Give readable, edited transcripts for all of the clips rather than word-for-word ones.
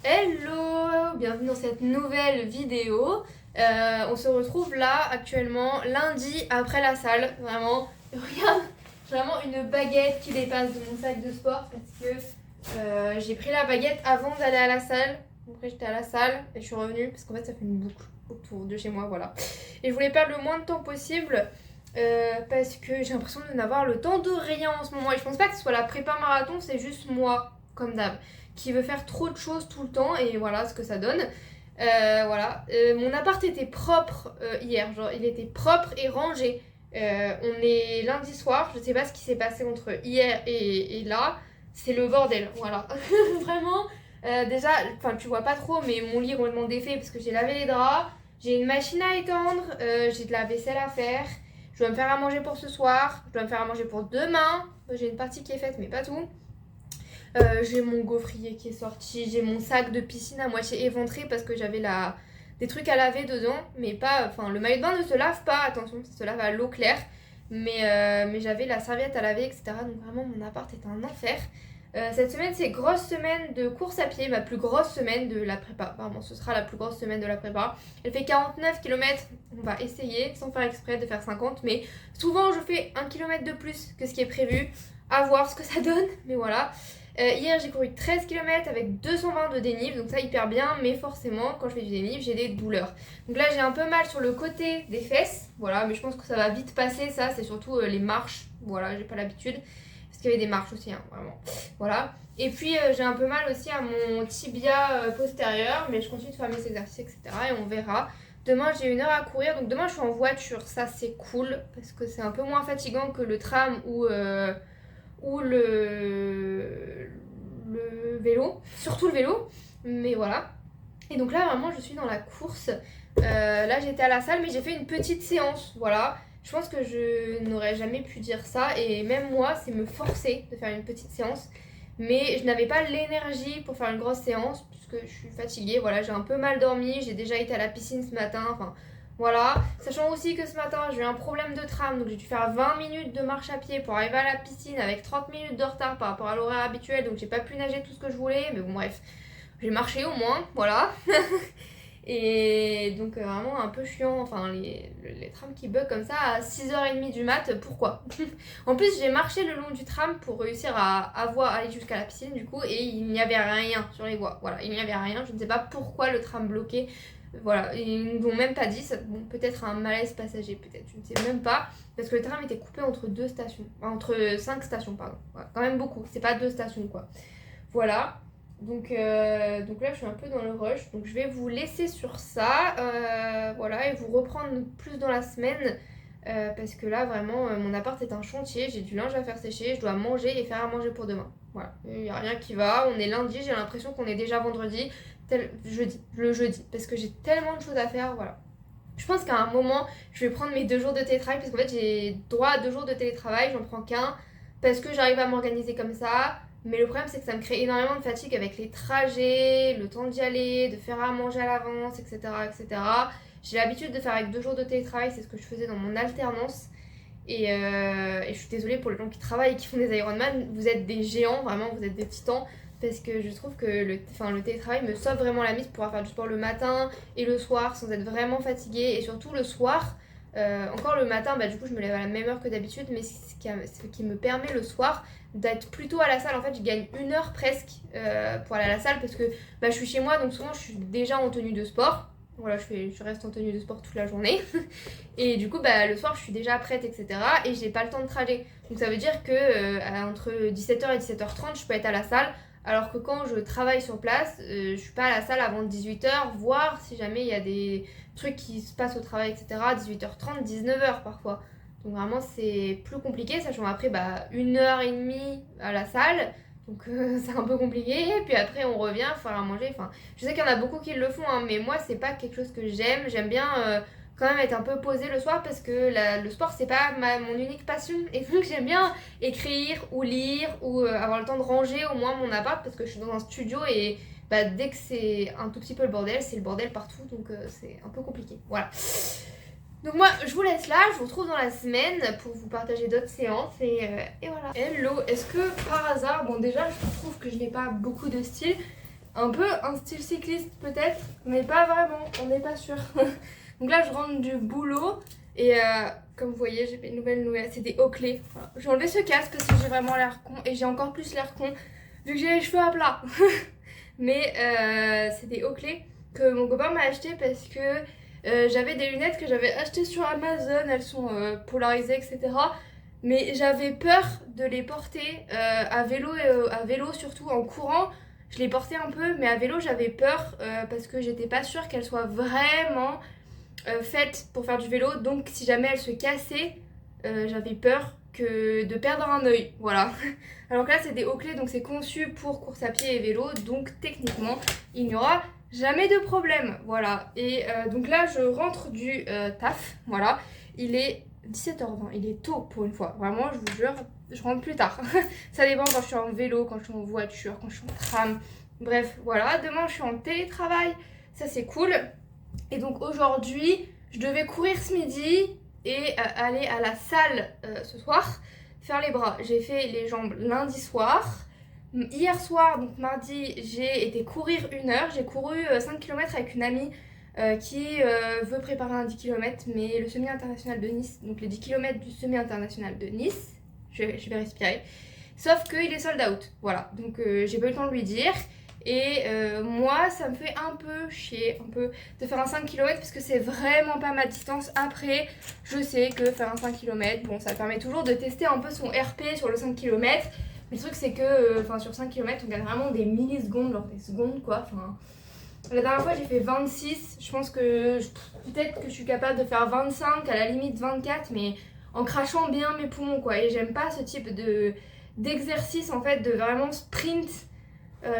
Hello, bienvenue dans cette nouvelle vidéo. On se retrouve là actuellement lundi après la salle. Vraiment, regarde, j'ai vraiment une baguette qui dépasse de mon sac de sport parce que j'ai pris la baguette avant d'aller à la salle. Après j'étais à la salle et je suis revenue parce qu'en fait ça fait une boucle autour de chez moi, voilà. Et je voulais perdre le moins de temps possible parce que j'ai l'impression de n'avoir le temps de rien en ce moment. Et je pense pas que ce soit la prépa marathon, c'est juste moi, comme d'hab, qui veut faire trop de choses tout le temps et voilà ce que ça donne. Voilà. Mon appart était propre hier, genre il était propre et rangé. On est lundi soir, je sais pas ce qui s'est passé entre hier et là, c'est le bordel, voilà. Vraiment, déjà, enfin tu vois pas trop, mais mon lit est complètement défait parce que j'ai lavé les draps, j'ai une machine à étendre, j'ai de la vaisselle à faire, je dois me faire à manger pour ce soir, je dois me faire à manger pour demain, j'ai une partie qui est faite mais pas tout. J'ai mon gaufrier qui est sorti, j'ai mon sac de piscine à moitié éventré parce que j'avais des trucs à laver dedans, mais pas. Enfin, le maillot de bain ne se lave pas, attention, ça se lave à l'eau claire, mais j'avais la serviette à laver, etc. Donc vraiment, mon appart est un enfer. Cette semaine, c'est grosse semaine de course à pied, ma plus grosse semaine de la prépa. Vraiment, ce sera la plus grosse semaine de la prépa. Elle fait 49 km, on va essayer, sans faire exprès, de faire 50, mais souvent je fais 1 km de plus que ce qui est prévu. À voir ce que ça donne, mais voilà. Hier j'ai couru 13 km avec 220 de dénive, donc ça hyper bien, mais forcément quand je fais du dénive j'ai des douleurs. Donc là j'ai un peu mal sur le côté des fesses, voilà, mais je pense que ça va vite passer, ça c'est surtout les marches, voilà, j'ai pas l'habitude, parce qu'il y avait des marches aussi, hein, vraiment, voilà. Et puis j'ai un peu mal aussi à mon tibia postérieur, mais je continue de faire mes exercices, etc. et on verra. Demain j'ai 1 heure à courir, donc demain je suis en voiture, ça c'est cool, parce que c'est un peu moins fatigant que le tram ou le vélo, surtout le vélo, mais voilà. Et donc là vraiment je suis dans la course. Là j'étais à la salle mais j'ai fait une petite séance, voilà. Je pense que je n'aurais jamais pu dire ça et même moi c'est me forcer de faire une petite séance. Mais je n'avais pas l'énergie pour faire une grosse séance puisque je suis fatiguée, voilà, j'ai un peu mal dormi, j'ai déjà été à la piscine ce matin, enfin voilà, sachant aussi que ce matin j'ai eu un problème de tram, donc j'ai dû faire 20 minutes de marche à pied pour arriver à la piscine avec 30 minutes de retard par rapport à l'horaire habituel, donc j'ai pas pu nager tout ce que je voulais, mais bon bref, j'ai marché au moins, voilà. Et donc vraiment un peu chiant, enfin les trams qui bug comme ça à 6h30 du mat, pourquoi? En plus j'ai marché le long du tram pour réussir à aller jusqu'à la piscine du coup, et il n'y avait rien sur les voies, voilà, il n'y avait rien, je ne sais pas pourquoi le tram bloquait. Voilà, ils nous ont même pas dit, ça, bon, peut-être un malaise passager, peut-être, je ne sais même pas, parce que le tram était coupé entre 2 stations, entre 5 stations, pardon, voilà, quand même beaucoup, c'est pas 2 stations quoi. Voilà, donc là je suis un peu dans le rush, donc je vais vous laisser sur ça, voilà, et vous reprendre plus dans la semaine, parce que là vraiment mon appart est un chantier, j'ai du linge à faire sécher, je dois manger et faire à manger pour demain. Voilà, il n'y a rien qui va, on est lundi, j'ai l'impression qu'on est déjà vendredi, le jeudi, parce que j'ai tellement de choses à faire, voilà. Je pense qu'à un moment, je vais prendre mes 2 jours de télétravail, parce qu'en fait j'ai droit à 2 jours de télétravail, j'en prends qu'un, parce que j'arrive à m'organiser comme ça. Mais le problème, c'est que ça me crée énormément de fatigue avec les trajets, le temps d'y aller, de faire à manger à l'avance, etc., etc. J'ai l'habitude de faire avec 2 jours de télétravail, c'est ce que je faisais dans mon alternance. Et je suis désolée pour les gens qui travaillent et qui font des Ironman, vous êtes des géants, vraiment, vous êtes des titans. Parce que je trouve que le télétravail me sauve vraiment la mise pour pouvoir faire du sport le matin et le soir sans être vraiment fatiguée. Et surtout le soir, encore le matin, bah, du coup je me lève à la même heure que d'habitude, mais ce qui me permet le soir d'être plutôt à la salle. En fait, je gagne 1 heure presque pour aller à la salle parce que bah, je suis chez moi, donc souvent je suis déjà en tenue de sport. Voilà, je reste en tenue de sport toute la journée. Et du coup, bah, le soir, je suis déjà prête, etc. Et j'ai pas le temps de trajet. Donc ça veut dire que entre 17h et 17h30, je peux être à la salle. Alors que quand je travaille sur place, je suis pas à la salle avant 18h, voire si jamais il y a des trucs qui se passent au travail, etc. 18h30, 19h parfois. Donc vraiment c'est plus compliqué, sachant après 1h30 à la salle. Donc c'est un peu compliqué. Puis après on revient, faire à manger. Enfin, je sais qu'il y en a beaucoup qui le font, hein, mais moi c'est pas quelque chose que j'aime. J'aime bien quand même être un peu posée le soir parce que le sport c'est pas mon unique passion. Et donc j'aime bien écrire ou lire ou avoir le temps de ranger au moins mon appart parce que je suis dans un studio et dès que c'est un tout petit peu le bordel, c'est le bordel partout, donc c'est un peu compliqué. Voilà. Donc moi, je vous laisse là, je vous retrouve dans la semaine pour vous partager d'autres séances et voilà. Hello, est-ce que par hasard, bon déjà je trouve que je n'ai pas beaucoup de style, un peu un style cycliste peut-être, mais pas vraiment, on n'est pas sûr. Donc là je rentre du boulot et comme vous voyez j'ai une nouvelle, c'est des Oakley. Voilà. J'ai enlevé ce casque parce que j'ai vraiment l'air con et j'ai encore plus l'air con vu que j'ai les cheveux à plat. Mais c'est des Oakley que mon copain m'a acheté parce que j'avais des lunettes que j'avais achetées sur Amazon, elles sont polarisées etc. Mais j'avais peur de les porter à vélo surtout en courant. Je les portais un peu, mais à vélo j'avais peur parce que j'étais pas sûre qu'elles soient vraiment faites pour faire du vélo. Donc si jamais elles se cassaient, j'avais peur de perdre un œil. Voilà. Alors que là c'est des Oakley, donc c'est conçu pour course à pied et vélo. Donc techniquement il n'y aura jamais de problème. Voilà. Et donc là je rentre du taf. Voilà. Il est 17h20, il est tôt pour une fois. Vraiment, je vous jure, je rentre plus tard. Ça dépend quand je suis en vélo, quand je suis en voiture, quand je suis en tram. Bref, voilà. Demain, je suis en télétravail. Ça, c'est cool. Et donc, aujourd'hui, je devais courir ce midi et aller à la salle ce soir, faire les bras. J'ai fait les jambes lundi soir. Hier soir, donc mardi, j'ai été courir 1 heure. J'ai couru 5 km avec une amie qui veut préparer un 10 km, mais le semi-international de Nice, donc les 10 km du semi-international de Nice, je vais respirer, sauf qu'il est sold out, voilà, donc j'ai pas eu le temps de lui dire, et moi ça me fait un peu chier, de faire un 5 km, parce que c'est vraiment pas ma distance. Après, je sais que faire un 5 km, bon, ça permet toujours de tester un peu son RP sur le 5 km, mais le truc c'est que, sur 5 km, on gagne vraiment des millisecondes, genre des secondes, quoi, la dernière fois j'ai fait 26, je pense que peut-être que je suis capable de faire 25, à la limite 24, mais en crachant bien mes poumons quoi. Et j'aime pas ce type d'exercice en fait, de vraiment sprint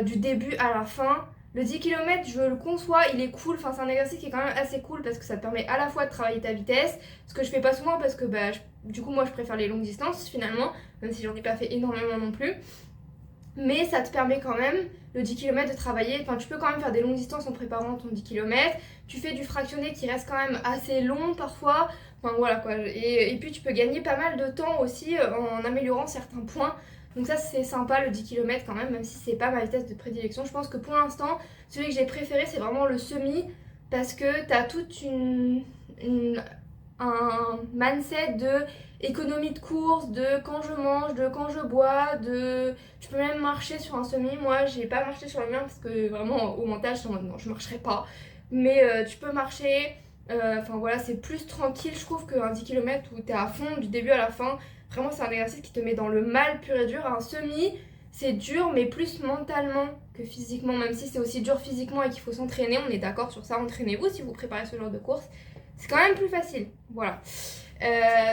du début à la fin. Le 10 km je le conçois, il est cool, c'est un exercice qui est quand même assez cool parce que ça te permet à la fois de travailler ta vitesse, ce que je fais pas souvent parce que du coup moi je préfère les longues distances finalement, même si j'en ai pas fait énormément non plus. Mais ça te permet quand même, le 10 km, de travailler. Enfin, tu peux quand même faire des longues distances en préparant ton 10 km. Tu fais du fractionné qui reste quand même assez long parfois. Enfin, voilà quoi. Et puis, tu peux gagner pas mal de temps aussi en améliorant certains points. Donc ça, c'est sympa, le 10 km quand même si c'est pas ma vitesse de prédilection. Je pense que pour l'instant, celui que j'ai préféré, c'est vraiment le semi. Parce que t'as toute un mindset de économie de course, de quand je mange, de quand je bois, tu peux même marcher sur un semi. Moi j'ai pas marché sur le mien parce que vraiment au montage j'étais en mode non, je marcherai pas, mais tu peux marcher. Voilà, c'est plus tranquille je trouve qu'un 10 km où t'es à fond du début à la fin. Vraiment c'est un exercice qui te met dans le mal pur et dur. Un semi c'est dur mais plus mentalement que physiquement, même si c'est aussi dur physiquement et qu'il faut s'entraîner, on est d'accord sur ça. Entraînez-vous si vous préparez ce genre de course, c'est quand même plus facile. Voilà.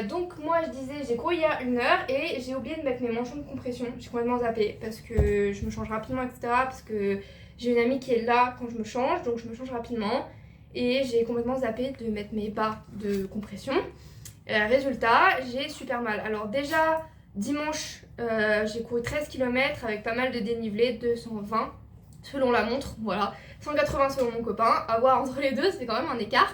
Donc moi je disais, j'ai couru il y a 1 heure et j'ai oublié de mettre mes manchons de compression. J'ai complètement zappé parce que je me change rapidement, etc. Parce que j'ai une amie qui est là quand je me change, donc je me change rapidement. Et j'ai complètement zappé de mettre mes bas de compression. Résultat, j'ai super mal. Alors déjà, dimanche, j'ai couru 13 km avec pas mal de dénivelé, 220 selon la montre, voilà. 180 selon mon copain. À voir entre les deux, c'est quand même un écart.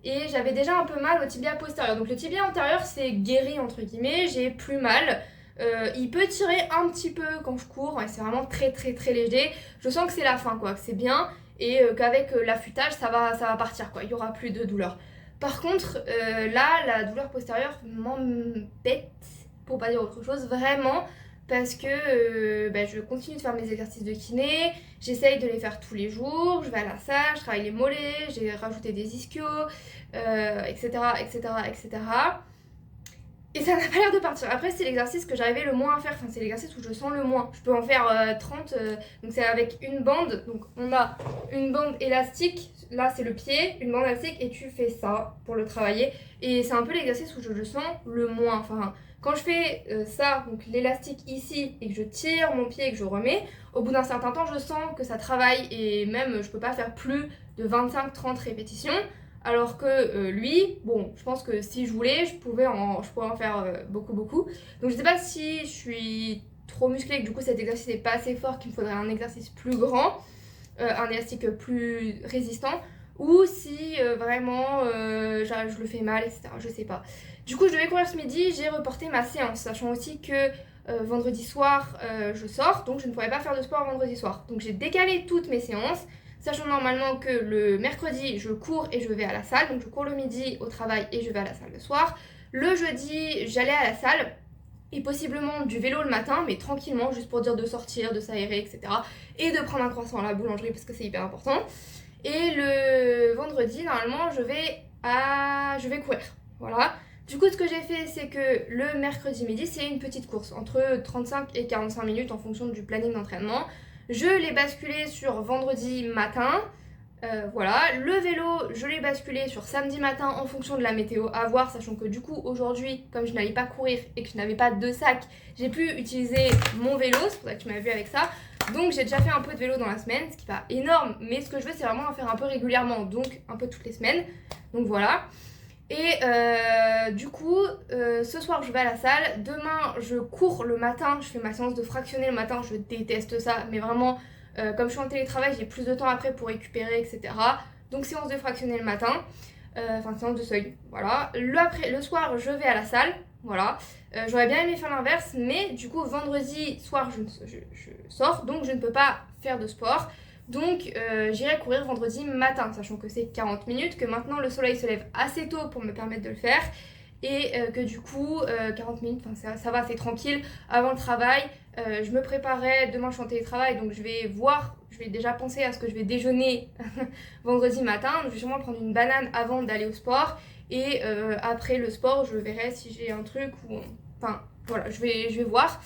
Et j'avais déjà un peu mal au tibia postérieur. Donc le tibia antérieur c'est guéri entre guillemets, j'ai plus mal. Il peut tirer un petit peu quand je cours, et c'est vraiment très très très léger. Je sens que c'est la fin quoi, que c'est bien et qu'avec l'affûtage ça va partir quoi, il y aura plus de douleur. Par contre là la douleur postérieure m'embête, pour pas dire autre chose, vraiment. Parce que je continue de faire mes exercices de kiné, j'essaye de les faire tous les jours, je vais à la salle, je travaille les mollets, j'ai rajouté des ischios, etc., etc., etc. Et ça n'a pas l'air de partir. Après, c'est l'exercice que j'arrivais le moins à faire, c'est l'exercice où je sens le moins. Je peux en faire 30, donc c'est avec une bande, donc on a une bande élastique, là c'est le pied, une bande élastique, et tu fais ça pour le travailler. Et c'est un peu l'exercice où je le sens le moins, quand je fais ça, donc l'élastique ici, et que je tire mon pied et que je remets, au bout d'un certain temps, je sens que ça travaille et même je peux pas faire plus de 25-30 répétitions. Alors que lui, bon, je pense que si je voulais, je pourrais en faire beaucoup. Donc je sais pas si je suis trop musclée et que du coup cet exercice n'est pas assez fort, qu'il me faudrait un exercice plus grand, un élastique plus résistant, ou si vraiment je le fais mal, etc. Je sais pas. Du coup, je devais courir ce midi, j'ai reporté ma séance, sachant aussi que vendredi soir je sors, donc je ne pourrais pas faire de sport vendredi soir. Donc j'ai décalé toutes mes séances, sachant normalement que le mercredi je cours et je vais à la salle, donc je cours le midi au travail et je vais à la salle le soir. Le jeudi j'allais à la salle et possiblement du vélo le matin, mais tranquillement, juste pour dire de sortir, de s'aérer, etc. Et de prendre un croissant à la boulangerie parce que c'est hyper important. Et le vendredi, normalement, je vais courir. Voilà. Du coup, ce que j'ai fait, c'est que le mercredi midi, c'est une petite course, entre 35 et 45 minutes en fonction du planning d'entraînement. Je l'ai basculé sur vendredi matin. Voilà, le vélo, je l'ai basculé sur samedi matin en fonction de la météo à voir, sachant que du coup aujourd'hui, comme je n'allais pas courir et que je n'avais pas de sac, j'ai pu utiliser mon vélo, c'est pour ça que tu m'as vu avec ça. Donc j'ai déjà fait un peu de vélo dans la semaine, ce qui n'est pas énorme, mais ce que je veux c'est vraiment en faire un peu régulièrement, donc un peu toutes les semaines. Donc voilà. Et du coup, ce soir je vais à la salle, demain je cours le matin, je fais ma séance de fractionné le matin, je déteste ça, mais vraiment... comme je suis en télétravail, j'ai plus de temps après pour récupérer, etc. Donc séance de fractionner le matin, enfin séance de seuil, voilà. Le soir, je vais à la salle, voilà. J'aurais bien aimé faire l'inverse, mais du coup, vendredi soir, je sors, donc je ne peux pas faire de sport. Donc j'irai courir vendredi matin, sachant que c'est 40 minutes, que maintenant le soleil se lève assez tôt pour me permettre de le faire. Et que du coup, 40 minutes, ça va, c'est tranquille. Avant le travail, je me préparais, demain je suis en télétravail, donc je vais déjà penser à ce que je vais déjeuner vendredi matin. Donc, je vais sûrement prendre une banane avant d'aller au sport. Et après le sport, je verrai si j'ai un truc ou... Enfin, voilà, je vais voir.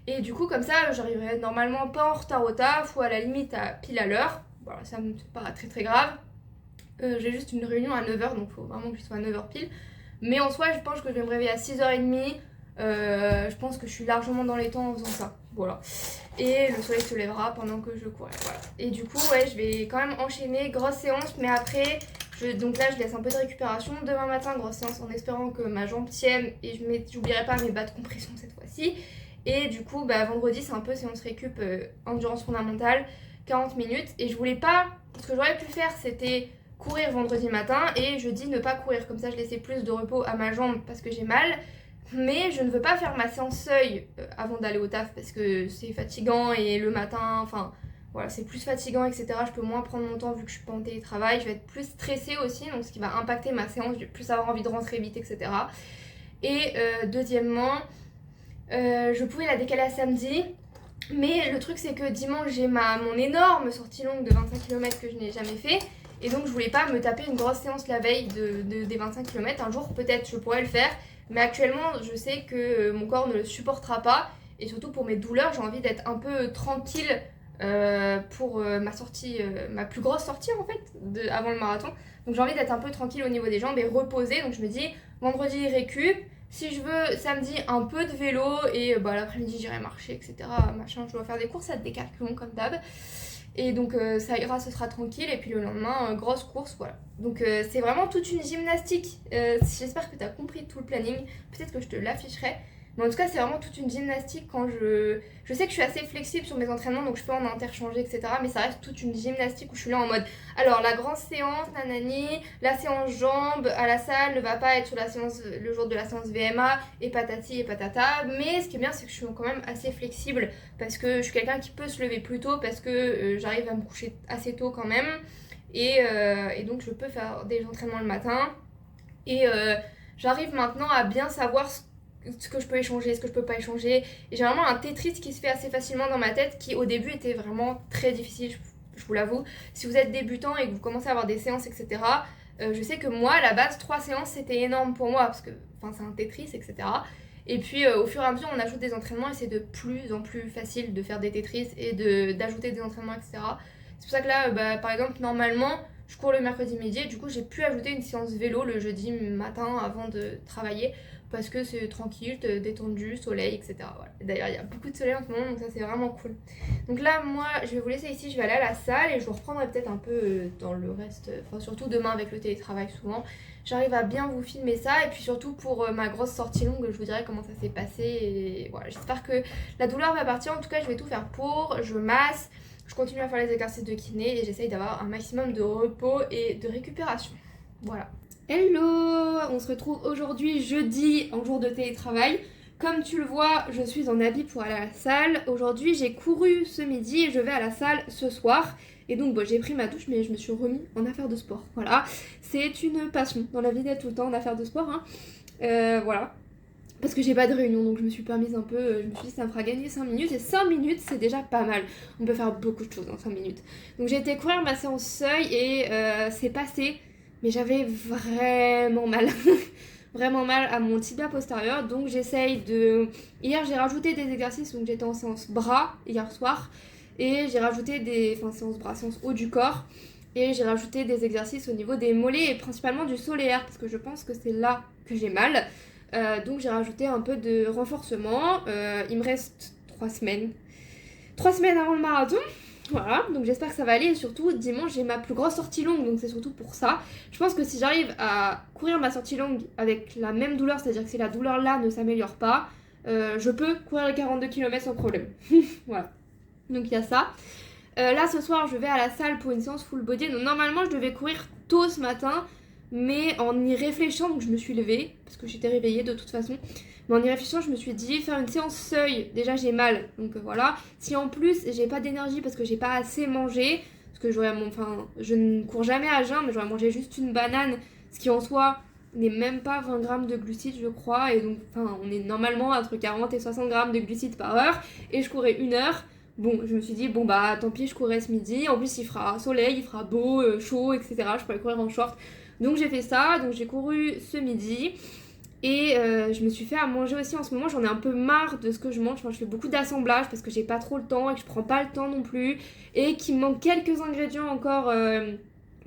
Et du coup, comme ça, j'arriverai normalement pas en retard au taf ou à la limite pile à l'heure. Voilà, ça me paraît très très grave. J'ai juste une réunion à 9h, donc il faut vraiment que je sois à 9h pile. Mais en soi, je pense que je vais me réveiller à 6h30. Je pense que je suis largement dans les temps en faisant ça. Voilà. Et le soleil se lèvera pendant que je cours. Voilà. Et du coup, ouais, je vais quand même enchaîner. Grosse séance, mais après, donc là, je laisse un peu de récupération. Demain matin, grosse séance en espérant que ma jambe tienne et j'oublierai pas mes bas de compression cette fois-ci. Et du coup, vendredi, c'est un peu séance récup endurance fondamentale, 40 minutes. Et je voulais pas... Ce que j'aurais pu faire, c'était... courir vendredi matin et jeudi ne pas courir, comme ça je laissais plus de repos à ma jambe parce que j'ai mal, mais je ne veux pas faire ma séance seuil avant d'aller au taf parce que c'est fatigant et le matin, enfin voilà, c'est plus fatigant, etc. Je peux moins prendre mon temps vu que je suis pas en télétravail, je vais être plus stressée aussi, donc ce qui va impacter ma séance, je vais plus avoir envie de rentrer vite, etc. Et deuxièmement, je pouvais la décaler à samedi. Mais le truc c'est que dimanche j'ai mon énorme sortie longue de 25 km que je n'ai jamais fait. Et donc je voulais pas me taper une grosse séance la veille des 25 km. Un jour peut-être je pourrais le faire. Mais actuellement je sais que mon corps ne le supportera pas. Et surtout pour mes douleurs j'ai envie d'être un peu tranquille pour ma sortie, ma plus grosse sortie en fait avant le marathon. Donc j'ai envie d'être un peu tranquille au niveau des jambes et reposer. Donc je me dis vendredi récup. Si je veux samedi un peu de vélo et l'après-midi j'irai marcher, etc. Machin, je dois faire des courses à Décathlon comme d'hab. Et donc ça ira, ce sera tranquille. Et puis le lendemain, grosse course, voilà. Donc c'est vraiment toute une gymnastique. J'espère que tu as compris tout le planning. Peut-être que je te l'afficherai. Mais en tout cas, c'est vraiment toute une gymnastique quand je sais que je suis assez flexible sur mes entraînements, donc je peux en interchanger, etc. Mais ça reste toute une gymnastique où je suis là en mode... Alors, la grande séance, nanani, la séance jambes à la salle ne va pas être sur le jour de la séance VMA, et patati et patata. Mais ce qui est bien, c'est que je suis quand même assez flexible, parce que je suis quelqu'un qui peut se lever plus tôt, parce que j'arrive à me coucher assez tôt quand même. Et donc, je peux faire des entraînements le matin. Et j'arrive maintenant à bien savoir ce que je peux échanger, ce que je peux pas échanger. Et j'ai vraiment un Tetris qui se fait assez facilement dans ma tête, qui au début était vraiment très difficile, je vous l'avoue. Si vous êtes débutant et que vous commencez à avoir des séances, etc., je sais que moi, à la base, 3 séances, c'était énorme pour moi, parce que c'est un Tetris, etc. Et puis au fur et à mesure, on ajoute des entraînements et c'est de plus en plus facile de faire des Tetris et d'ajouter des entraînements, etc. C'est pour ça que là, par exemple, normalement, je cours le mercredi midi et du coup, j'ai pu ajouter une séance vélo le jeudi matin avant de travailler, parce que c'est tranquille, détendu, soleil, etc. Voilà. D'ailleurs, il y a beaucoup de soleil en ce moment, donc ça c'est vraiment cool. Donc là, moi, je vais vous laisser ici, je vais aller à la salle et je vous reprendrai peut-être un peu dans le reste, enfin surtout demain avec le télétravail souvent. J'arrive à bien vous filmer ça et puis surtout pour ma grosse sortie longue, je vous dirai comment ça s'est passé. Et voilà, j'espère que la douleur va partir. En tout cas, je vais tout faire pour, je masse, je continue à faire les exercices de kiné et j'essaye d'avoir un maximum de repos et de récupération. Voilà. Hello! On se retrouve aujourd'hui jeudi en jour de télétravail. comme tu le vois, je suis en habit pour aller à la salle. Aujourd'hui, j'ai couru ce midi et je vais à la salle ce soir. Et donc, bon, j'ai pris ma douche, mais je me suis remis en affaires de sport. Voilà, c'est une passion dans la vie d'être tout le temps en affaires de sport. Hein. Voilà. Parce que j'ai pas de réunion, donc je me suis permise un peu, je me suis dit ça me fera gagner 5 minutes, et 5 minutes c'est déjà pas mal. On peut faire beaucoup de choses en 5 minutes. Donc j'ai été courir ma séance seuil et c'est passé, mais j'avais vraiment mal. Vraiment mal à mon tibia postérieur, donc j'essaye de... Hier j'ai rajouté des exercices, donc j'étais en séance bras hier soir, et j'ai rajouté des... Enfin séance bras, séance haut du corps, et j'ai rajouté des exercices au niveau des mollets, et principalement du solaire, parce que je pense que c'est là que j'ai mal. Donc j'ai rajouté un peu de renforcement. Il me reste 3 semaines. 3 semaines avant le marathon. Voilà, donc j'espère que ça va aller. Et surtout, dimanche, j'ai ma plus grosse sortie longue, donc c'est surtout pour ça. Je pense que si j'arrive à courir ma sortie longue avec la même douleur, c'est-à-dire que si la douleur là ne s'améliore pas, je peux courir les 42 km sans problème. Voilà, donc il y a ça. Là, ce soir, je vais à la salle pour une séance full body. Donc normalement, je devais courir tôt ce matin. Mais en y réfléchissant, donc je me suis levée, parce que j'étais réveillée de toute façon, mais en y réfléchissant, je me suis dit, faire une séance seuil, déjà j'ai mal, donc voilà. Si en plus j'ai pas d'énergie parce que j'ai pas assez mangé, parce que je ne cours jamais à jeun, mais j'aurais mangé juste une banane, ce qui en soi n'est même pas 20 grammes de glucides, je crois, et donc on est normalement entre 40 et 60 grammes de glucides par heure, et je courais 1 heure. Bon, je me suis dit, bon bah tant pis, je courrais ce midi, en plus il fera soleil, il fera beau, chaud, etc. Je pourrais courir en short. Donc j'ai fait ça, donc j'ai couru ce midi et je me suis fait à manger aussi. En ce moment j'en ai un peu marre de ce que je mange, je fais beaucoup d'assemblage parce que j'ai pas trop le temps et que je prends pas le temps non plus et qu'il me manque quelques ingrédients encore,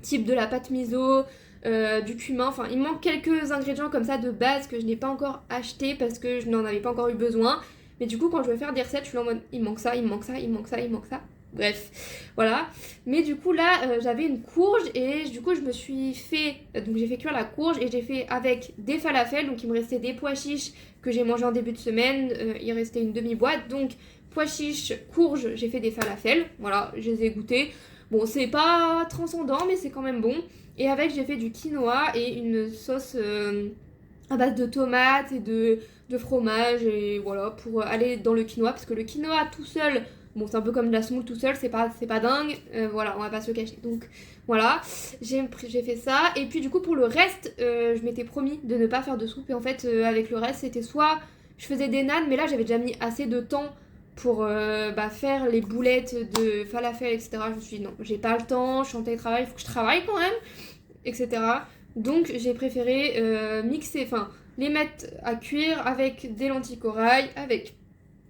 type de la pâte miso, du cumin, enfin il me manque quelques ingrédients comme ça de base que je n'ai pas encore acheté parce que je n'en avais pas encore eu besoin. Mais du coup quand je vais faire des recettes je suis en mode il manque ça, il manque ça, il manque ça, il manque ça. Bref, voilà. Mais du coup là, j'avais une courge et du coup je me suis fait... donc j'ai fait cuire la courge et j'ai fait avec des falafels. Donc il me restait des pois chiches que j'ai mangé en début de semaine. Il restait une demi-boîte. Donc pois chiches, courge, j'ai fait des falafels. Voilà, je les ai goûtés. Bon, c'est pas transcendant mais c'est quand même bon. Et avec j'ai fait du quinoa et une sauce à base de tomates et de fromage. Et voilà, pour aller dans le quinoa. Parce que le quinoa tout seul... Bon, c'est un peu comme de la semoule tout seul, c'est pas dingue, voilà, on va pas se le cacher. Donc voilà, j'ai fait ça. Et puis du coup, pour le reste, je m'étais promis de ne pas faire de soupe. Et en fait, avec le reste, c'était soit je faisais des nanes, mais là j'avais déjà mis assez de temps pour faire les boulettes de falafel, etc. Je me suis dit non, j'ai pas le temps, je suis en télétravail, il faut que je travaille quand même, etc. Donc j'ai préféré les mettre à cuire avec des lentilles corail, avec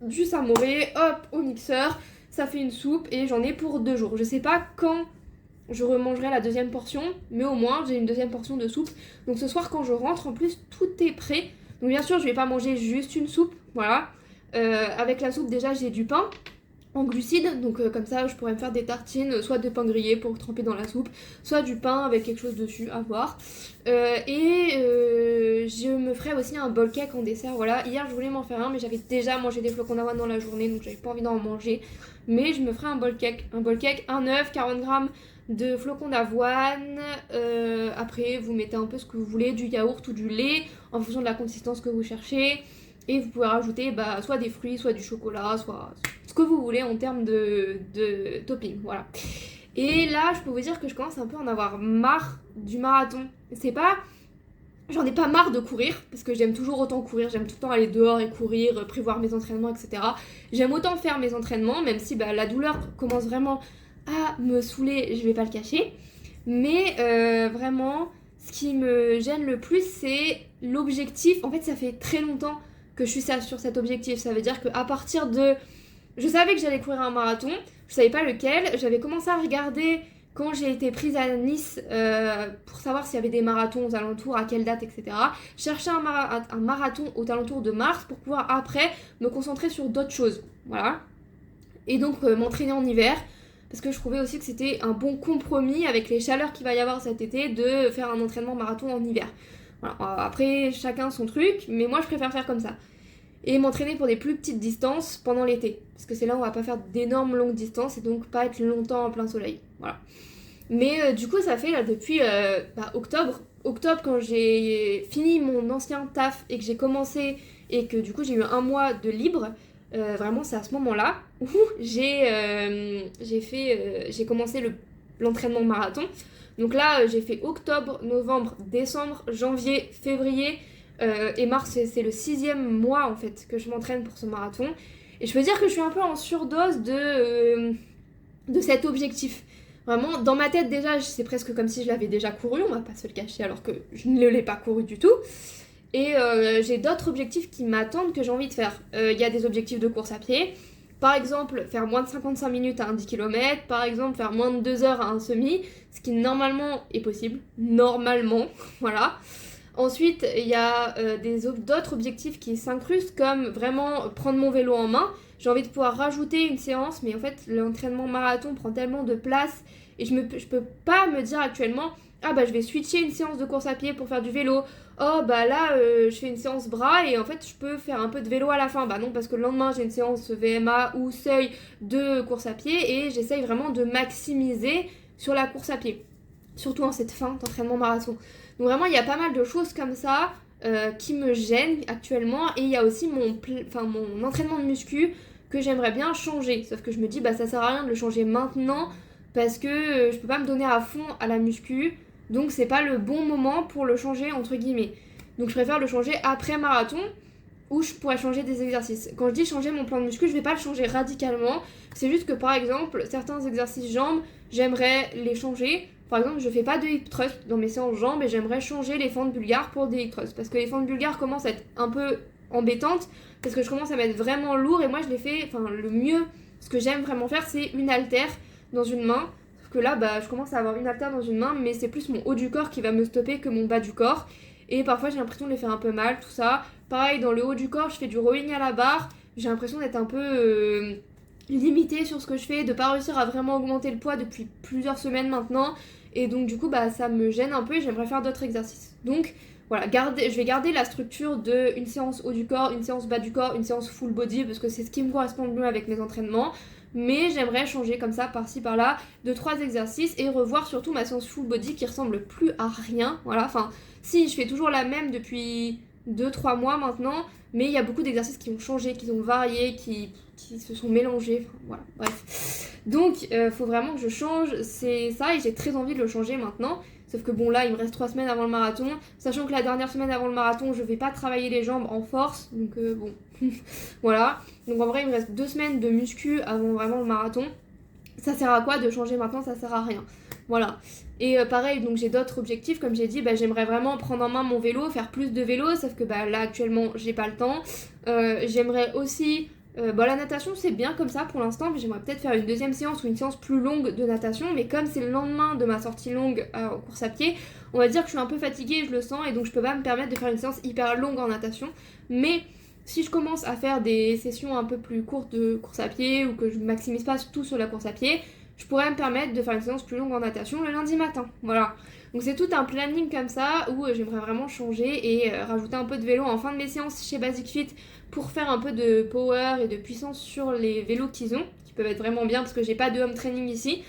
du samouré, hop, au mixeur, ça fait une soupe et j'en ai pour 2 jours. Je sais pas quand je remangerai la deuxième portion, mais au moins j'ai une deuxième portion de soupe. Donc ce soir quand je rentre, en plus tout est prêt. Donc bien sûr je vais pas manger juste une soupe, voilà. Avec la soupe déjà j'ai du pain en glucides, donc comme ça je pourrais me faire des tartines, soit de pain grillé pour tremper dans la soupe, soit du pain avec quelque chose dessus, à voir. Je me ferai aussi un bol cake en dessert, voilà. Hier je voulais m'en faire un, mais j'avais déjà mangé des flocons d'avoine dans la journée, donc j'avais pas envie d'en manger. Mais je me ferai un bol cake, un œuf, 40 grammes de flocons d'avoine. Après vous mettez un peu ce que vous voulez, du yaourt ou du lait, en fonction de la consistance que vous cherchez. Et vous pouvez rajouter soit des fruits, soit du chocolat, soit ce que vous voulez en termes de topping, voilà. Et là, je peux vous dire que je commence un peu à en avoir marre du marathon. J'en ai pas marre de courir, parce que j'aime toujours autant courir, j'aime tout le temps aller dehors et courir, prévoir mes entraînements, etc. J'aime autant faire mes entraînements, même si la douleur commence vraiment à me saouler, je vais pas le cacher. Mais vraiment, ce qui me gêne le plus, c'est l'objectif. En fait, ça fait très longtemps que je suis sur cet objectif. Ça veut dire qu'à partir de... Je savais que j'allais courir un marathon, je savais pas lequel. J'avais commencé à regarder quand j'ai été prise à Nice pour savoir s'il y avait des marathons aux alentours, à quelle date, etc. Chercher un marathon aux alentours de mars pour pouvoir après me concentrer sur d'autres choses. Voilà. Et donc m'entraîner en hiver. Parce que je trouvais aussi que c'était un bon compromis avec les chaleurs qu'il va y avoir cet été de faire un entraînement marathon en hiver. Voilà. Après, chacun son truc, mais moi je préfère faire comme ça. Et m'entraîner pour des plus petites distances pendant l'été. Parce que c'est là où on va pas faire d'énormes longues distances et donc pas être longtemps en plein soleil. Voilà. Mais du coup, ça fait là depuis octobre. Octobre, quand j'ai fini mon ancien taf et que j'ai commencé et que du coup j'ai eu un mois de libre, vraiment c'est à ce moment-là où j'ai commencé l'entraînement marathon. Donc là j'ai fait octobre, novembre, décembre, janvier, février et mars, c'est le 6e mois en fait que je m'entraîne pour ce marathon. Et je peux dire que je suis un peu en surdose de cet objectif. Vraiment, dans ma tête déjà, c'est presque comme si je l'avais déjà couru, on va pas se le cacher alors que je ne l'ai pas couru du tout. Et j'ai d'autres objectifs qui m'attendent que j'ai envie de faire. Il y a des objectifs de course à pied. Par exemple, faire moins de 55 minutes à un 10 km. Par exemple, faire moins de 2 heures à un semi. Ce qui normalement est possible. Normalement, voilà. Ensuite, il y a d'autres objectifs qui s'incrustent, comme vraiment prendre mon vélo en main. J'ai envie de pouvoir rajouter une séance, mais en fait, l'entraînement marathon prend tellement de place et je peux pas me dire actuellement ah bah je vais switcher une séance de course à pied pour faire du vélo. Oh bah là, je fais une séance bras et en fait, je peux faire un peu de vélo à la fin. Bah non, parce que le lendemain, j'ai une séance VMA ou seuil de course à pied et j'essaye vraiment de maximiser sur la course à pied. Surtout en cette fin d'entraînement marathon. Donc vraiment, il y a pas mal de choses comme ça qui me gênent actuellement. Et il y a aussi mon entraînement de muscu que j'aimerais bien changer. Sauf que je me dis, bah ça sert à rien de le changer maintenant parce que je peux pas me donner à fond à la muscu. Donc c'est pas le bon moment pour le changer entre guillemets. Donc je préfère le changer après marathon où je pourrais changer des exercices. Quand je dis changer mon plan de muscu, je vais pas le changer radicalement. C'est juste que par exemple, certains exercices jambes, j'aimerais les changer. Par exemple, je fais pas de hip thrust dans mes séances jambes et j'aimerais changer les fentes bulgares pour des hip thrusts. Parce que les fentes bulgares commencent à être un peu embêtantes parce que je commence à m'être vraiment lourd et moi je les fais, le mieux, ce que j'aime vraiment faire, c'est une haltère dans une main. Sauf que là, bah, je commence à avoir une haltère dans une main, mais c'est plus mon haut du corps qui va me stopper que mon bas du corps. Et parfois j'ai l'impression de les faire un peu mal, tout ça. Pareil, dans le haut du corps, je fais du rowing à la barre. J'ai l'impression d'être un peu limitée sur ce que je fais, de pas réussir à vraiment augmenter le poids depuis plusieurs semaines maintenant. Et donc du coup, bah, ça me gêne un peu et j'aimerais faire d'autres exercices. Donc voilà, je vais garder la structure de une séance haut du corps, une séance bas du corps, une séance full body parce que c'est ce qui me correspond le mieux avec mes entraînements. Mais j'aimerais changer comme ça, par-ci, par-là, 2-3 exercices et revoir surtout ma séance full body qui ressemble plus à rien. Voilà, si je fais toujours la même depuis 2-3 mois maintenant, mais il y a beaucoup d'exercices qui ont changé, qui ont varié, qui se sont mélangés, voilà, bref. Donc, faut vraiment que je change, c'est ça, et j'ai très envie de le changer maintenant. Sauf que bon, là, il me reste 3 semaines avant le marathon, sachant que la dernière semaine avant le marathon, je vais pas travailler les jambes en force, donc bon, voilà. Donc en vrai, il me reste 2 semaines de muscu avant vraiment le marathon. Ça sert à quoi de changer maintenant? Ça sert à rien. Voilà. Et pareil, donc j'ai d'autres objectifs, comme j'ai dit, bah, j'aimerais vraiment prendre en main mon vélo, faire plus de vélo, sauf que bah, là actuellement j'ai pas le temps. J'aimerais aussi, la natation c'est bien comme ça pour l'instant, mais j'aimerais peut-être faire une deuxième séance ou une séance plus longue de natation, mais comme c'est le lendemain de ma sortie longue en course à pied, on va dire que je suis un peu fatiguée, je le sens, et donc je peux pas me permettre de faire une séance hyper longue en natation, mais si je commence à faire des sessions un peu plus courtes de course à pied ou que je maximise pas tout sur la course à pied, je pourrais me permettre de faire une séance plus longue en natation le lundi matin. Voilà. Donc c'est tout un planning comme ça où j'aimerais vraiment changer et rajouter un peu de vélo en fin de mes séances chez Basic Fit pour faire un peu de power et de puissance sur les vélos qu'ils ont, qui peuvent être vraiment bien parce que j'ai pas de home training ici.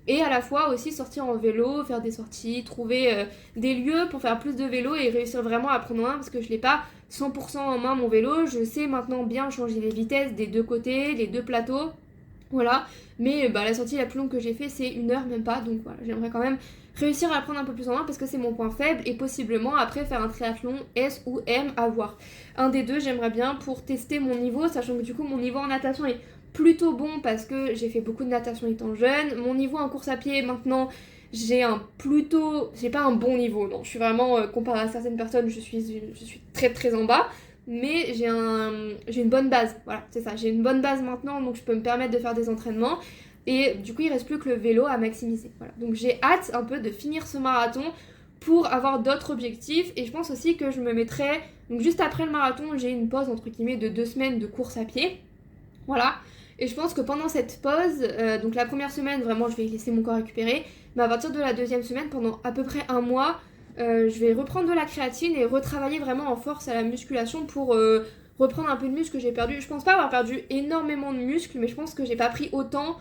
Et à la fois aussi sortir en vélo, faire des sorties, trouver des lieux pour faire plus de vélo et réussir vraiment à prendre en main parce que je l'ai pas 100% en main mon vélo. Je sais maintenant bien changer les vitesses des deux côtés, les deux plateaux. Voilà, mais la sortie la plus longue que j'ai fait c'est 1 heure même pas, donc voilà, j'aimerais quand même réussir à la prendre un peu plus en main parce que c'est mon point faible et possiblement après faire un triathlon S ou M à voir. Un des deux j'aimerais bien pour tester mon niveau, sachant que du coup mon niveau en natation est plutôt bon parce que j'ai fait beaucoup de natation étant jeune. Mon niveau en course à pied maintenant j'ai pas un bon niveau, non, je suis vraiment comparé à certaines personnes je suis très très en bas. Mais j'ai une bonne base, voilà, c'est ça, j'ai une bonne base maintenant, donc je peux me permettre de faire des entraînements, et du coup il reste plus que le vélo à maximiser, voilà. Donc j'ai hâte un peu de finir ce marathon pour avoir d'autres objectifs, et je pense aussi que je me mettrai, donc juste après le marathon, j'ai une pause entre guillemets de 2 semaines de course à pied, voilà, et je pense que pendant cette pause, donc la première semaine, vraiment je vais laisser mon corps récupérer, mais à partir de la deuxième semaine, pendant à peu près 1 mois, je vais reprendre de la créatine et retravailler vraiment en force à la musculation pour reprendre un peu de muscle que j'ai perdu. Je pense pas avoir perdu énormément de muscles, mais je pense que j'ai pas pris autant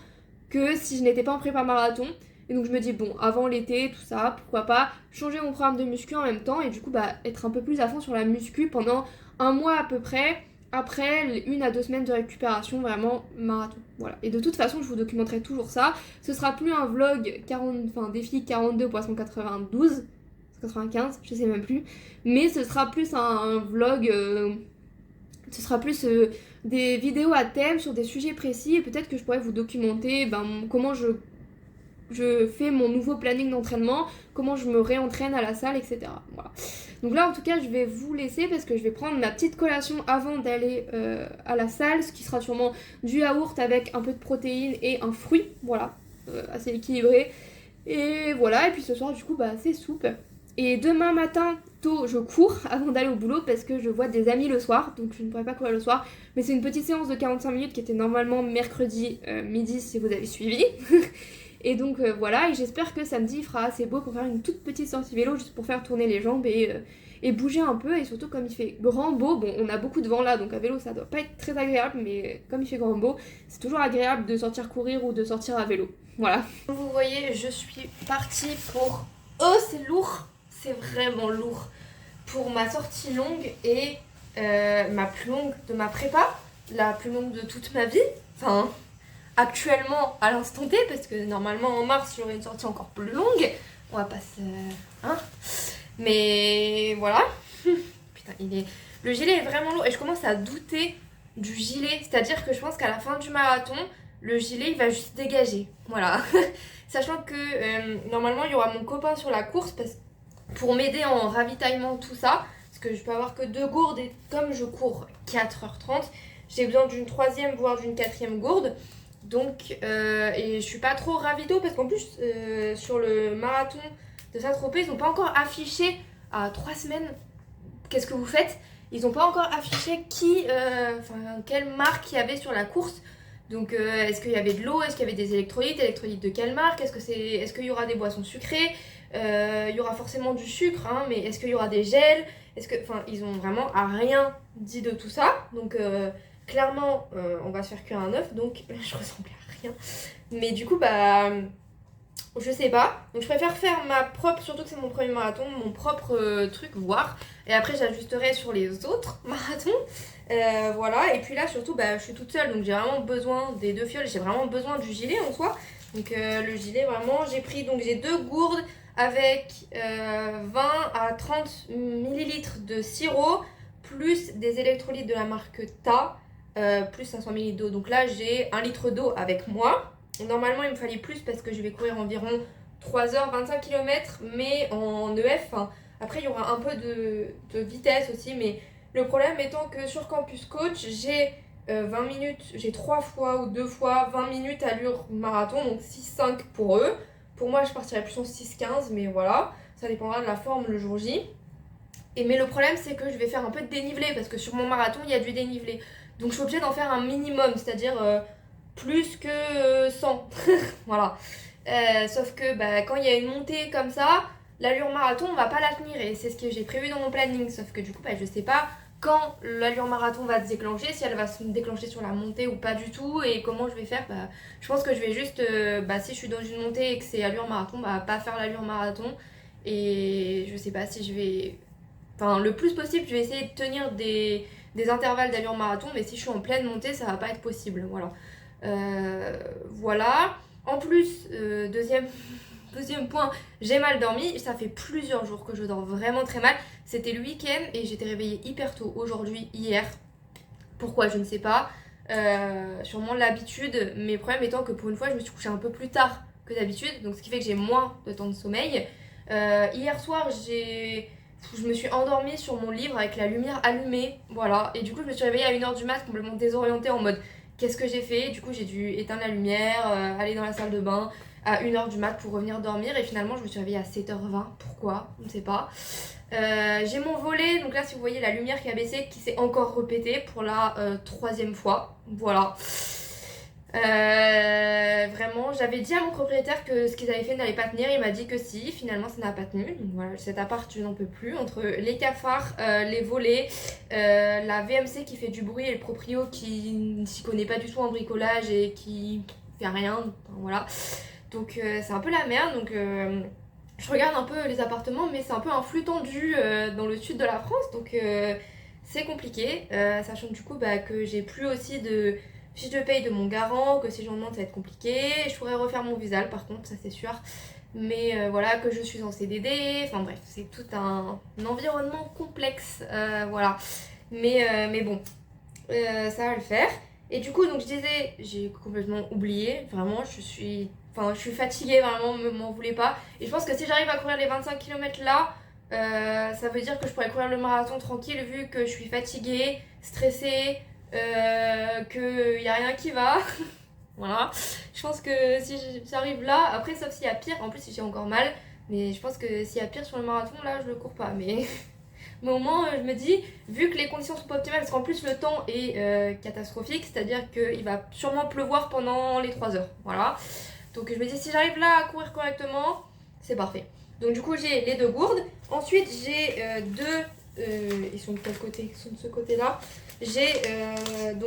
que si je n'étais pas en prépa marathon. Et donc je me dis bon, avant l'été, tout ça, pourquoi pas changer mon programme de muscu en même temps et du coup être un peu plus à fond sur la muscu pendant un mois à peu près, après 1 à 2 semaines de récupération, vraiment marathon. Voilà. Et de toute façon, je vous documenterai toujours ça. Ce sera plus un vlog défi 42 poisson 92, 95, je sais même plus. Mais ce sera plus un vlog, ce sera plus des vidéos à thème sur des sujets précis. Et peut-être que je pourrais vous documenter comment je fais mon nouveau planning d'entraînement, comment je me réentraîne à la salle, etc. Voilà. Donc là, en tout cas, je vais vous laisser parce que je vais prendre ma petite collation avant d'aller à la salle, ce qui sera sûrement du yaourt avec un peu de protéines et un fruit, voilà, assez équilibré. Et voilà, et puis ce soir, du coup, c'est soupe. Et demain matin, tôt, je cours avant d'aller au boulot parce que je vois des amis le soir, donc je ne pourrai pas courir le soir. Mais c'est une petite séance de 45 minutes qui était normalement mercredi midi si vous avez suivi. Et donc voilà, et j'espère que samedi il fera assez beau pour faire une toute petite sortie vélo, juste pour faire tourner les jambes et bouger un peu. Et surtout comme il fait grand beau, bon on a beaucoup de vent là, donc à vélo ça doit pas être très agréable, mais comme il fait grand beau, c'est toujours agréable de sortir courir ou de sortir à vélo. Voilà. Comme vous voyez, je suis partie pour... Oh c'est lourd, c'est vraiment lourd. Pour ma sortie longue et ma plus longue de ma prépa, la plus longue de toute ma vie, enfin... actuellement à l'instant T, parce que normalement en mars j'aurai une sortie encore plus longue, on va pas se... hein, mais voilà. Putain, le gilet est vraiment lourd et je commence à douter du gilet, c'est-à-dire que je pense qu'à la fin du marathon le gilet il va juste dégager, voilà. Sachant que normalement il y aura mon copain sur la course pour m'aider en ravitaillement, tout ça, parce que je peux avoir que 2 gourdes et comme je cours 4h30, j'ai besoin d'une 3e voire d'une 4e gourde. Donc, et je suis pas trop ravito parce qu'en plus, sur le marathon de Saint-Tropez, ils n'ont pas encore affiché à 3 semaines qu'est-ce que vous faites. Ils n'ont pas encore affiché quelle marque il y avait sur la course. Donc, est-ce qu'il y avait de l'eau, est-ce qu'il y avait des électrolytes de quelle marque, est-ce qu'il y aura des boissons sucrées, il y aura forcément du sucre, hein, mais est-ce qu'il y aura des gels, ils ont vraiment rien dit de tout ça. Donc, clairement, on va se faire cuire un œuf, donc je ressemble à rien. Mais du coup, je sais pas. Donc je préfère faire ma propre, surtout que c'est mon premier marathon, mon propre truc, voir. Et après, j'ajusterai sur les autres marathons. Voilà. Et puis là, surtout, je suis toute seule, donc j'ai vraiment besoin des 2 fioles. J'ai vraiment besoin du gilet en soi. Donc le gilet, vraiment, j'ai 2 gourdes avec 20 à 30 millilitres de sirop, plus des électrolytes de la marque Ta. Plus 500 ml d'eau. Donc là, j'ai 1 litre d'eau avec moi. Normalement, il me fallait plus parce que je vais courir environ 3h, 25 km, mais en EF. Après, il y aura un peu de vitesse aussi, mais le problème étant que sur Campus Coach, j'ai 20 minutes, j'ai 3 fois ou 2 fois 20 minutes allure marathon, donc 6-5 pour eux. Pour moi, je partirai plus en 6-15, mais voilà, ça dépendra de la forme le jour J. Mais le problème, c'est que je vais faire un peu de dénivelé parce que sur mon marathon, il y a du dénivelé. Donc je suis obligée d'en faire un minimum, c'est-à-dire plus que 100. Voilà. Sauf que quand il y a une montée comme ça, l'allure marathon, on va pas la tenir. Et c'est ce que j'ai prévu dans mon planning. Sauf que du coup, je sais pas quand l'allure marathon va se déclencher, si elle va se déclencher sur la montée ou pas du tout. Et comment je vais faire. Je pense que je vais juste, si je suis dans une montée et que c'est allure marathon, pas faire l'allure marathon. Et je sais pas si je vais... le plus possible, je vais essayer de tenir des intervalles d'allure marathon, mais si je suis en pleine montée, ça va pas être possible. Voilà. Voilà. En plus, deuxième point, j'ai mal dormi. Ça fait plusieurs jours que je dors vraiment très mal. C'était le week-end et j'étais réveillée hyper tôt aujourd'hui, hier. Pourquoi, je ne sais pas. Sûrement l'habitude, mais le problème étant que pour une fois, je me suis couchée un peu plus tard que d'habitude, donc ce qui fait que j'ai moins de temps de sommeil. Hier soir, je me suis endormie sur mon livre avec la lumière allumée, voilà, et du coup je me suis réveillée à 1h du mat complètement désorientée en mode qu'est-ce que j'ai fait. Du coup j'ai dû éteindre la lumière, aller dans la salle de bain à 1h du mat pour revenir dormir et finalement je me suis réveillée à 7h20, pourquoi, je ne sais pas. J'ai mon volet, donc là si vous voyez la lumière qui a baissé, qui s'est encore répétée pour la 3e fois, voilà. Vraiment, j'avais dit à mon propriétaire que ce qu'ils avaient fait n'allait pas tenir. Il m'a dit que si, finalement ça n'a pas tenu. Donc voilà, cet appart je n'en peux plus. Entre les cafards, les volets, la VMC qui fait du bruit et le proprio qui ne s'y connaît pas du tout en bricolage et qui fait rien, enfin, voilà. Donc c'est un peu la merde, donc je regarde un peu les appartements, mais c'est un peu un flux tendu dans le sud de la France, donc c'est compliqué, sachant du coup que j'ai plus aussi de fiche de paye de mon garant, que si j'en demande ça va être compliqué, je pourrais refaire mon visa par contre, ça c'est sûr, mais voilà, que je suis en CDD, enfin bref, c'est tout un environnement complexe, voilà, mais bon, ça va le faire. Et du coup, donc je disais, j'ai complètement oublié, vraiment, je suis fatiguée, vraiment, m'en voulez pas. Et je pense que si j'arrive à courir les 25 km là, ça veut dire que je pourrais courir le marathon tranquille vu que je suis fatiguée, stressée, qu'il n'y a rien qui va. Voilà. Je pense que si j'arrive là, après, sauf s'il y a pire, en plus j'ai encore mal, mais je pense que s'il y a pire sur le marathon, là, je le cours pas. Mais au moins, je me dis, vu que les conditions sont pas optimales, parce qu'en plus le temps est catastrophique, c'est-à-dire qu'il va sûrement pleuvoir pendant les 3 heures. Voilà. Donc je me dis, si j'arrive là à courir correctement, c'est parfait. Donc du coup, j'ai les 2 gourdes. Ensuite, j'ai ils sont de quel côté? Ils sont de ce côté-là. J'ai 2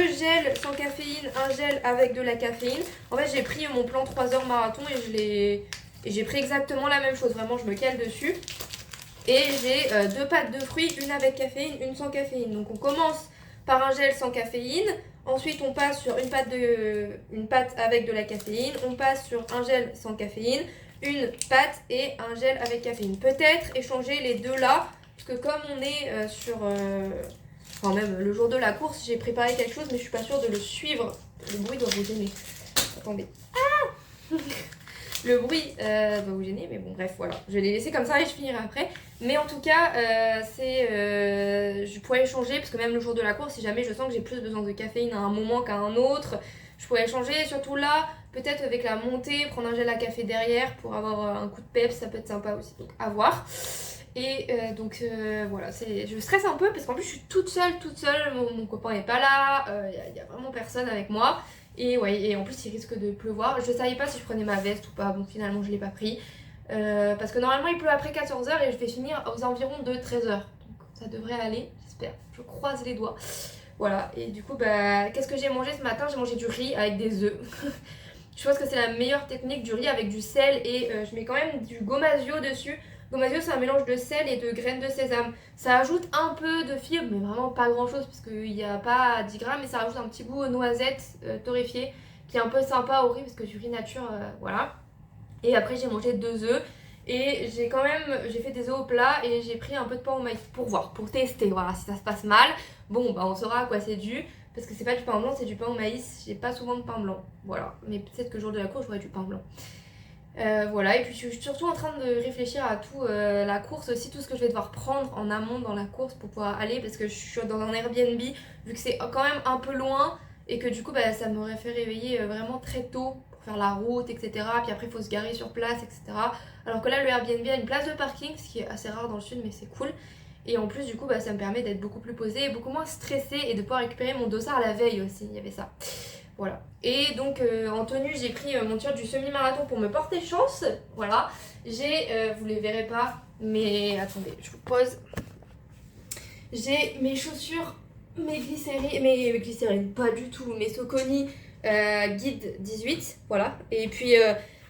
gels sans caféine, un gel avec de la caféine. En fait, j'ai pris mon plan 3 heures marathon et j'ai pris exactement la même chose. Vraiment, je me cale dessus. Et j'ai 2 pâtes de fruits, une avec caféine, une sans caféine. Donc on commence par un gel sans caféine. Ensuite, on passe sur une pâte avec de la caféine. On passe sur un gel sans caféine, une pâte et un gel avec caféine. Peut-être échanger les deux là, parce que comme on est enfin même le jour de la course, j'ai préparé quelque chose, mais je suis pas sûre de le suivre. Le bruit doit vous gêner. Attendez. Ah le bruit doit vous gêner, mais bon, bref, voilà. Je vais les laisser comme ça et je finirai après. Mais en tout cas, je pourrais échanger, parce que même le jour de la course, si jamais je sens que j'ai plus besoin de caféine à un moment qu'à un autre, je pourrais échanger. Surtout là, peut-être avec la montée, prendre un gel à café derrière pour avoir un coup de peps, ça peut être sympa aussi. Donc, à voir. Et voilà, je stresse un peu parce qu'en plus, je suis toute seule. Mon copain n'est pas là, il y a vraiment personne avec moi. Et ouais, et en plus il risque de pleuvoir. Je savais pas si je prenais ma veste ou pas, bon finalement je l'ai pas pris. Parce que normalement il pleut après 14h et je vais finir aux environs de 13h. Donc ça devrait aller, j'espère. Je croise les doigts. Voilà, et du coup qu'est-ce que j'ai mangé ce matin? J'ai mangé du riz avec des œufs. Je pense que c'est la meilleure technique, du riz avec du sel et je mets quand même du gomasio dessus. Gomasio c'est un mélange de sel et de graines de sésame. Ça ajoute un peu de fibres, mais vraiment pas grand chose parce qu'il n'y a pas 10 grammes, mais ça rajoute un petit goût aux noisettes torréfiées qui est un peu sympa au riz parce que du riz nature, voilà. Et après j'ai mangé 2 œufs et j'ai fait des œufs au plat et j'ai pris un peu de pain au maïs pour voir, pour tester, voilà, si ça se passe mal. Bon on saura à quoi c'est dû parce que c'est pas du pain blanc, c'est du pain au maïs. J'ai pas souvent de pain blanc, voilà. Mais peut-être que le jour de la course j'aurai du pain blanc. Voilà, et puis je suis surtout en train de réfléchir à tout, la course aussi, tout ce que je vais devoir prendre en amont dans la course pour pouvoir aller parce que je suis dans un Airbnb vu que c'est quand même un peu loin et que du coup ça m'aurait fait réveiller vraiment très tôt pour faire la route, etc. Puis après il faut se garer sur place, etc. Alors que là le Airbnb a une place de parking, ce qui est assez rare dans le sud mais c'est cool. Et en plus du coup ça me permet d'être beaucoup plus posée et beaucoup moins stressée et de pouvoir récupérer mon dossard la veille aussi, il y avait ça. Voilà. Et donc en tenue, j'ai pris mon t-shirt du semi-marathon pour me porter chance. Voilà. J'ai, vous les verrez pas, mais attendez, je vous pose. J'ai mes chaussures, mes glycérines, pas du tout, mes Saucony Guide 18, voilà. Et puis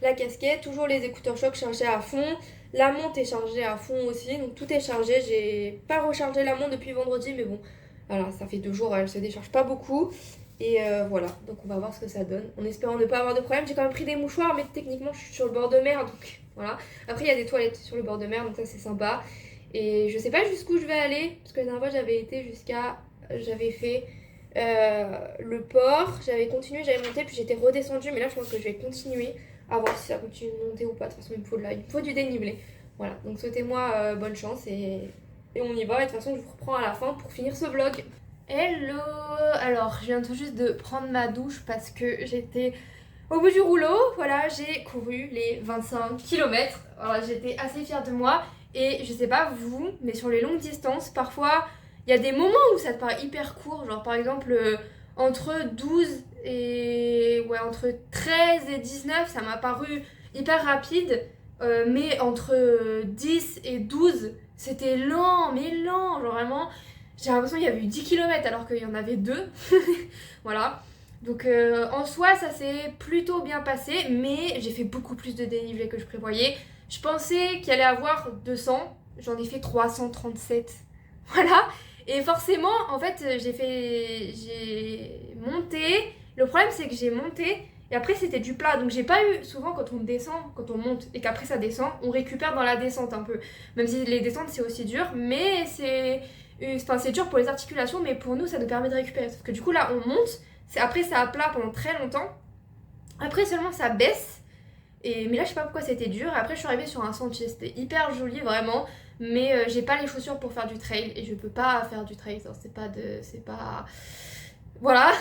la casquette, toujours les écouteurs choc chargés à fond. La montre est chargée à fond aussi, donc tout est chargé. J'ai pas rechargé la montre depuis vendredi, mais bon, voilà, ça fait 2 jours, elle se décharge pas beaucoup. Et voilà, donc on va voir ce que ça donne en espérant ne pas avoir de problème. J'ai quand même pris des mouchoirs, mais techniquement je suis sur le bord de mer, donc voilà. Après il y a des toilettes sur le bord de mer, donc ça c'est sympa. Et je sais pas jusqu'où je vais aller, parce que la dernière fois j'avais fait le port, j'avais continué, j'avais monté, puis j'étais redescendue, mais là je pense que je vais continuer à voir si ça continue de monter ou pas. De toute façon il me faut du dénivelé. Voilà, donc souhaitez-moi bonne chance et on y va. Et de toute façon je vous reprends à la fin pour finir ce vlog. Hello! Alors, je viens tout juste de prendre ma douche parce que j'étais au bout du rouleau. Voilà, j'ai couru les 25 km. Alors, j'étais assez fière de moi. Et je sais pas vous, mais sur les longues distances, parfois, il y a des moments où ça te paraît hyper court. Genre, par exemple, entre 13 et 19, ça m'a paru hyper rapide. Mais entre 10 et 12, c'était lent, mais lent. Genre, vraiment... J'ai l'impression qu'il y avait eu 10 km alors qu'il y en avait 2. Voilà. Donc en soi ça s'est plutôt bien passé, mais j'ai fait beaucoup plus de dénivelé que je prévoyais. Je pensais qu'il allait avoir 200, j'en ai fait 337. Voilà. Et forcément, en fait, j'ai monté. Le problème, c'est que j'ai monté et après, c'était du plat. Donc, j'ai pas eu. Souvent, quand on descend, quand on monte et qu'après ça descend, on récupère dans la descente un peu. Même si les descentes, c'est aussi dur. Mais c'est dur pour les articulations, mais pour nous, ça nous permet de récupérer. Sauf que du coup, là, on monte. Après, c'est à plat pendant très longtemps. Après, seulement, ça baisse. Mais là, je sais pas pourquoi c'était dur. Après, je suis arrivée sur un sentier. C'était hyper joli, vraiment. Mais j'ai pas les chaussures pour faire du trail. Et je peux pas faire du trail. C'est pas... Voilà.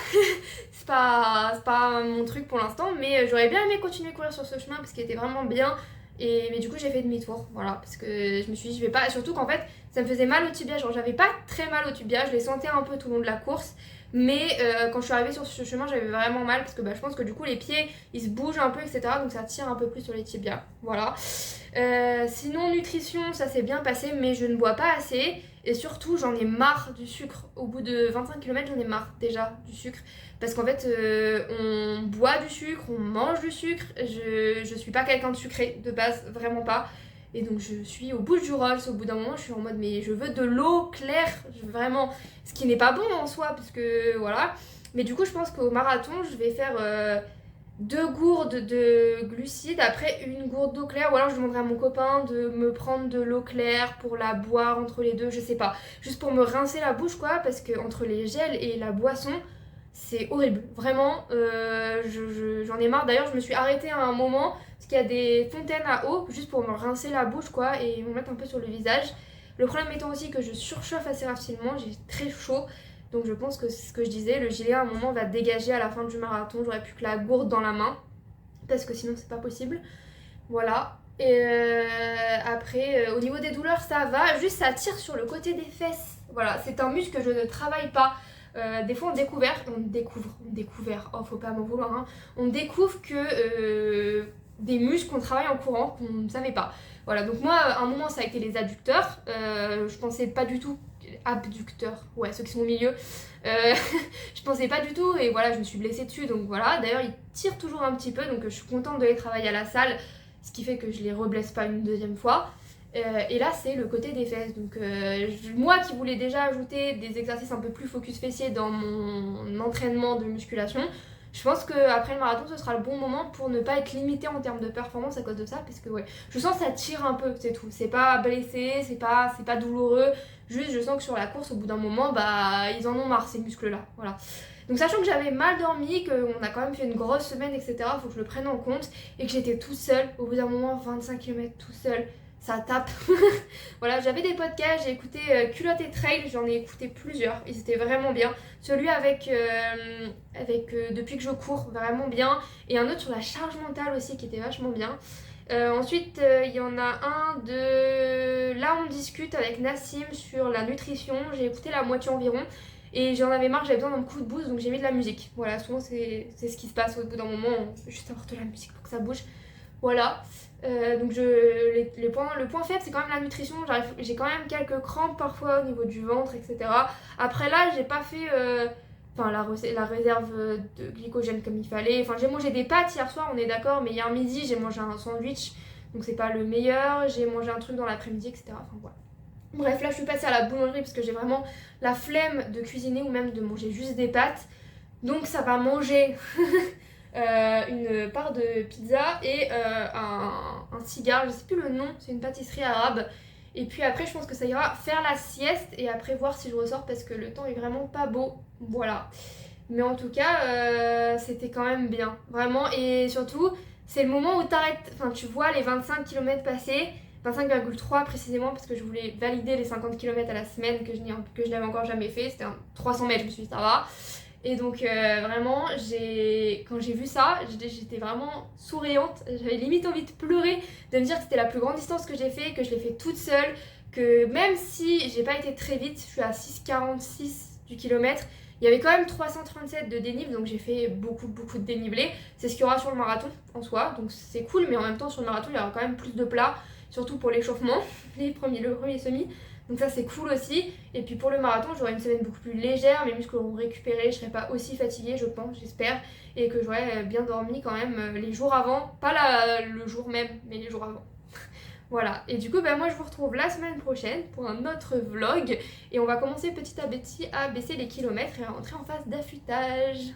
c'est pas mon truc pour l'instant. Mais j'aurais bien aimé continuer à courir sur ce chemin parce qu'il était vraiment bien. Mais du coup, j'ai fait demi-tour. Voilà. Parce que je me suis dit, je vais pas... Surtout qu'en fait, ça me faisait mal au tibia. Genre, j'avais pas très mal au tibia. Je les sentais un peu tout le long de la course. Mais quand je suis arrivée sur ce chemin, j'avais vraiment mal parce que je pense que du coup les pieds ils se bougent un peu, etc. Donc ça tire un peu plus sur les tibias. Voilà. Sinon, nutrition, ça s'est bien passé, mais je ne bois pas assez. Et surtout, j'en ai marre du sucre. Au bout de 25 km, j'en ai marre déjà du sucre. Parce qu'en fait, on boit du sucre, on mange du sucre. Je suis pas quelqu'un de sucré de base, vraiment pas. Et donc je suis au bout du Rolls, au bout d'un moment je suis en mode mais je veux de l'eau claire, vraiment, ce qui n'est pas bon en soi parce que voilà. Mais du coup je pense qu'au marathon je vais faire 2 gourdes de glucides, après une gourde d'eau claire, ou alors je demanderai à mon copain de me prendre de l'eau claire pour la boire entre les deux, je sais pas. Juste pour me rincer la bouche quoi, parce que entre les gels et la boisson, c'est horrible, vraiment, j'en ai marre. D'ailleurs je me suis arrêtée à un moment parce qu'il y a des fontaines à eau juste pour me rincer la bouche quoi et me mettre un peu sur le visage. Le problème étant aussi que je surchauffe assez rapidement, j'ai très chaud, donc je pense que c'est ce que je disais, le gilet à un moment va dégager à la fin du marathon, j'aurai plus que la gourde dans la main parce que sinon c'est pas possible. Voilà. Et après au niveau des douleurs ça va, juste ça tire sur le côté des fesses. Voilà, c'est un muscle que je ne travaille pas. Des fois on découvre, oh faut pas m'en vouloir, hein. On découvre que des muscles qu'on travaille en courant qu'on ne savait pas. Voilà, donc moi à un moment ça a été les adducteurs, je pensais pas du tout, abducteurs, ouais ceux qui sont au milieu, je pensais pas du tout et voilà je me suis blessée dessus donc voilà. D'ailleurs ils tirent toujours un petit peu donc je suis contente de les travailler à la salle, ce qui fait que je les reblesse pas une deuxième fois. Et là c'est le côté des fesses, donc moi qui voulais déjà ajouter des exercices un peu plus focus fessier dans mon entraînement de musculation, je pense qu'après le marathon ce sera le bon moment pour ne pas être limitée en termes de performance à cause de ça, parce que ouais, je sens que ça tire un peu, c'est tout, c'est pas blessé, c'est pas douloureux, juste je sens que sur la course au bout d'un moment ils en ont marre ces muscles là, voilà. Donc sachant que j'avais mal dormi, qu'on a quand même fait une grosse semaine etc, faut que je le prenne en compte, et que j'étais toute seule, au bout d'un moment 25 km tout seul, ça tape. Voilà, j'avais des podcasts, j'ai écouté Culotte et Trail, j'en ai écouté plusieurs, ils étaient vraiment bien. Celui avec Depuis que je cours, vraiment bien. Et un autre sur la charge mentale aussi qui était vachement bien. Ensuite, il y en a un de Là on discute avec Nassim sur la nutrition, j'ai écouté la moitié environ. Et j'en avais marre, j'avais besoin d'un coup de boost, donc j'ai mis de la musique. Voilà, souvent c'est ce qui se passe au bout d'un moment, on peut juste avoir de la musique pour que ça bouge. Voilà. Donc le point faible c'est quand même la nutrition, j'ai quand même quelques crampes parfois au niveau du ventre etc. Après là j'ai pas fait la réserve de glycogène comme il fallait, enfin j'ai mangé des pâtes hier soir on est d'accord, mais hier midi j'ai mangé un sandwich donc c'est pas le meilleur, j'ai mangé un truc dans l'après-midi etc. Enfin voilà. Bref là je suis passée à la boulangerie parce que j'ai vraiment la flemme de cuisiner ou même de manger juste des pâtes, donc ça va manger une part de pizza et un cigare, je sais plus le nom, c'est une pâtisserie arabe. Et puis après je pense que ça ira faire la sieste et après voir si je ressors parce que le temps est vraiment pas beau, voilà. Mais en tout cas c'était quand même bien, vraiment. Et surtout c'est le moment où t'arrêtes, enfin tu vois les 25 km passer, 25,3 précisément parce que je voulais valider les 50 km à la semaine que je n'avais encore jamais fait, c'était 300 mètres, je me suis dit ça va. Et donc vraiment, quand j'ai vu ça, j'étais vraiment souriante, j'avais limite envie de pleurer, de me dire que c'était la plus grande distance que j'ai fait, que je l'ai fait toute seule, que même si j'ai pas été très vite, je suis à 6,46 du kilomètre, il y avait quand même 337 de dénivelé, donc j'ai fait beaucoup de dénivelé. C'est ce qu'il y aura sur le marathon en soi, donc c'est cool, mais en même temps sur le marathon il y aura quand même plus de plats, surtout pour l'échauffement, le premier semi. Donc ça c'est cool aussi. Et puis pour le marathon, j'aurai une semaine beaucoup plus légère, mes muscles auront récupéré, je serai pas aussi fatiguée je pense, j'espère. Et que j'aurai bien dormi quand même les jours avant, pas le jour même, mais les jours avant. Voilà, et du coup moi je vous retrouve la semaine prochaine pour un autre vlog. Et on va commencer petit à petit à baisser les kilomètres et à rentrer en phase d'affûtage.